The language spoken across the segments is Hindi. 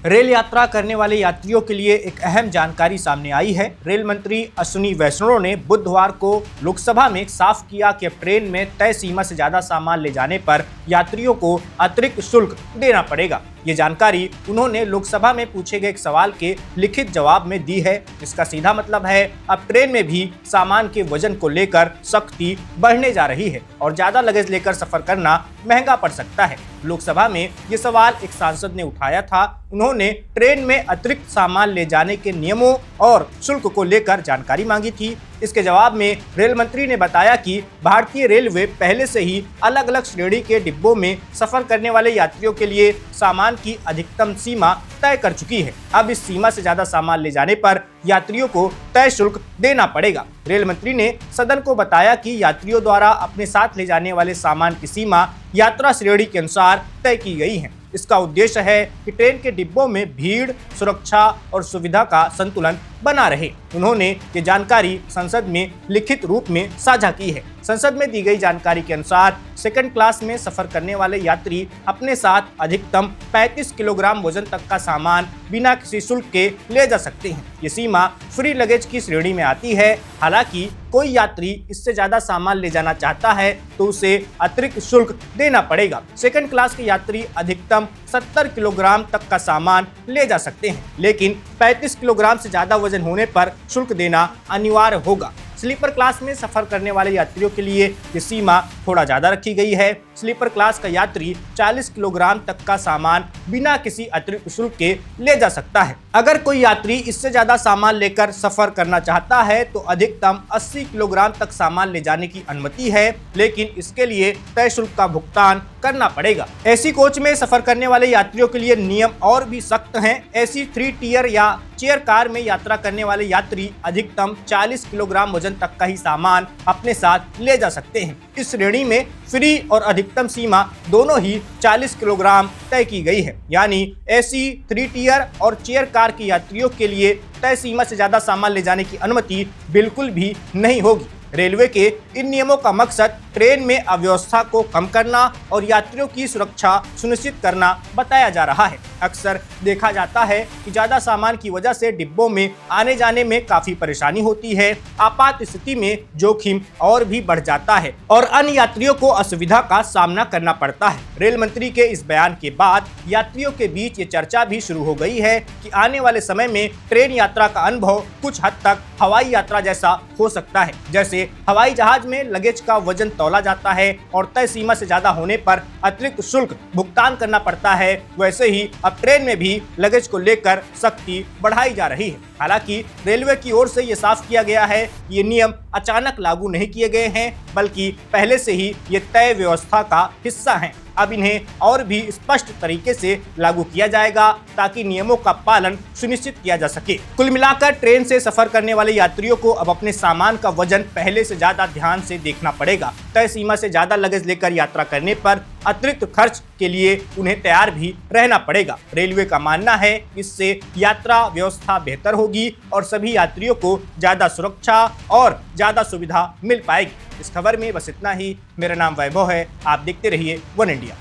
रेल यात्रा करने वाले यात्रियों के लिए एक अहम जानकारी सामने आई है। रेल मंत्री अश्विनी वैष्णव ने बुधवार को लोकसभा में साफ किया कि ट्रेन में तय सीमा से ज्यादा सामान ले जाने पर यात्रियों को अतिरिक्त शुल्क देना पड़ेगा। ये जानकारी उन्होंने लोकसभा में पूछे गए एक सवाल के लिखित जवाब में दी है। इसका सीधा मतलब है अब ट्रेन में भी सामान के वजन को लेकर सख्ती बढ़ने जा रही है और ज्यादा लगेज लेकर सफर करना महंगा पड़ सकता है। लोकसभा में ये सवाल एक सांसद ने उठाया था। उन्होंने ट्रेन में अतिरिक्त सामान ले जाने के नियमों और शुल्क को लेकर जानकारी मांगी थी। इसके जवाब में रेल मंत्री ने बताया कि भारतीय रेलवे पहले से ही अलग अलग श्रेणी के डिब्बों में सफर करने वाले यात्रियों के लिए सामान की अधिकतम सीमा तय कर चुकी है। अब इस सीमा से ज्यादा सामान ले जाने पर यात्रियों को तय शुल्क देना पड़ेगा। रेल मंत्री ने सदन को बताया कि यात्रियों द्वारा अपने साथ ले जाने वाले सामान की सीमा यात्रा श्रेणी के अनुसार तय की गई है। इसका उद्देश्य है कि ट्रेन के डिब्बों में भीड़, सुरक्षा और सुविधा का संतुलन बना रहे। उन्होंने ये जानकारी संसद में लिखित रूप में साझा की है। संसद में दी गई जानकारी के अनुसार सेकंड क्लास में सफर करने वाले यात्री अपने साथ अधिकतम 35 किलोग्राम वजन तक का सामान बिना किसी शुल्क के ले जा सकते हैं। ये सीमा फ्री लगेज की श्रेणी में आती है। हालांकि कोई यात्री इससे ज्यादा सामान ले जाना चाहता है तो उसे अतिरिक्त शुल्क देना पड़ेगा। सेकंड क्लास के यात्री अधिकतम 70 किलोग्राम तक का सामान ले जा सकते हैं, लेकिन 35 किलोग्राम से ज्यादा वजन होने पर शुल्क देना अनिवार्य होगा। स्लीपर क्लास में सफर करने वाले यात्रियों के लिए ये सीमा थोड़ा ज्यादा रखी गई है। स्लीपर क्लास का यात्री 40 किलोग्राम तक का सामान बिना किसी अतिरिक्त शुल्क के ले जा सकता है। अगर कोई यात्री इससे ज्यादा सामान लेकर सफर करना चाहता है तो अधिकतम 80 किलोग्राम तक सामान ले जाने की अनुमति है, लेकिन इसके लिए तय शुल्क का भुगतान करना पड़ेगा। एसी कोच में सफर करने वाले यात्रियों के लिए नियम और भी सख्त हैं। एसी 3 टियर या चेयर कार में यात्रा करने वाले यात्री अधिकतम 40 किलोग्राम वजन तक का ही सामान अपने साथ ले जा सकते हैं। इस श्रेणी में फ्री और अधिकतम सीमा दोनों ही 40 किलोग्राम तय की गई है, यानी एसी 3 टियर और चेयर कार के यात्रियों के लिए तय सीमा से ज्यादा सामान ले जाने की अनुमति बिल्कुल भी नहीं होगी। रेलवे के इन नियमों का मकसद ट्रेन में अव्यवस्था को कम करना और यात्रियों की सुरक्षा सुनिश्चित करना बताया जा रहा है। अक्सर देखा जाता है कि ज्यादा सामान की वजह से डिब्बों में आने जाने में काफी परेशानी होती है। आपात स्थिति में जोखिम और भी बढ़ जाता है और अन्य यात्रियों को असुविधा का सामना करना पड़ता है। रेल मंत्री के इस बयान के बाद यात्रियों के बीच ये चर्चा भी शुरू हो गई है कि आने वाले समय में ट्रेन यात्रा का अनुभव कुछ हद तक हवाई यात्रा जैसा हो सकता है। जैसे हवाई जहाज में लगेज का वजन तौला जाता है और तय सीमा से ज्यादा होने पर अतिरिक्त शुल्क भुगतान करना पड़ता है, वैसे ही अब ट्रेन में भी लगेज को लेकर सख्ती बढ़ाई जा रही है। हालांकि रेलवे की ओर से ये साफ किया गया है कि ये नियम अचानक लागू नहीं किए गए हैं, बल्कि पहले से ही ये तय व्यवस्था का हिस्सा हैं। अब इन्हें और भी स्पष्ट तरीके से लागू किया जाएगा ताकि नियमों का पालन सुनिश्चित किया जा सके। कुल मिलाकर ट्रेन से सफर करने वाले यात्रियों को अब अपने सामान का वजन पहले से ज्यादा ध्यान से देखना पड़ेगा। तय सीमा से ज्यादा लगेज लेकर यात्रा करने पर अतिरिक्त खर्च के लिए उन्हें तैयार भी रहना पड़ेगा। रेलवे का मानना है इससे यात्रा व्यवस्था बेहतर होगी और सभी यात्रियों को ज्यादा सुरक्षा और ज्यादा सुविधा मिल पाएगी। इस खबर में बस इतना ही। मेरा नाम वैभव है। आप देखते रहिए one India.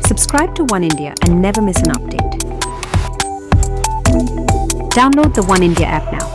Subscribe to One India and never miss an update. Download the One India app now.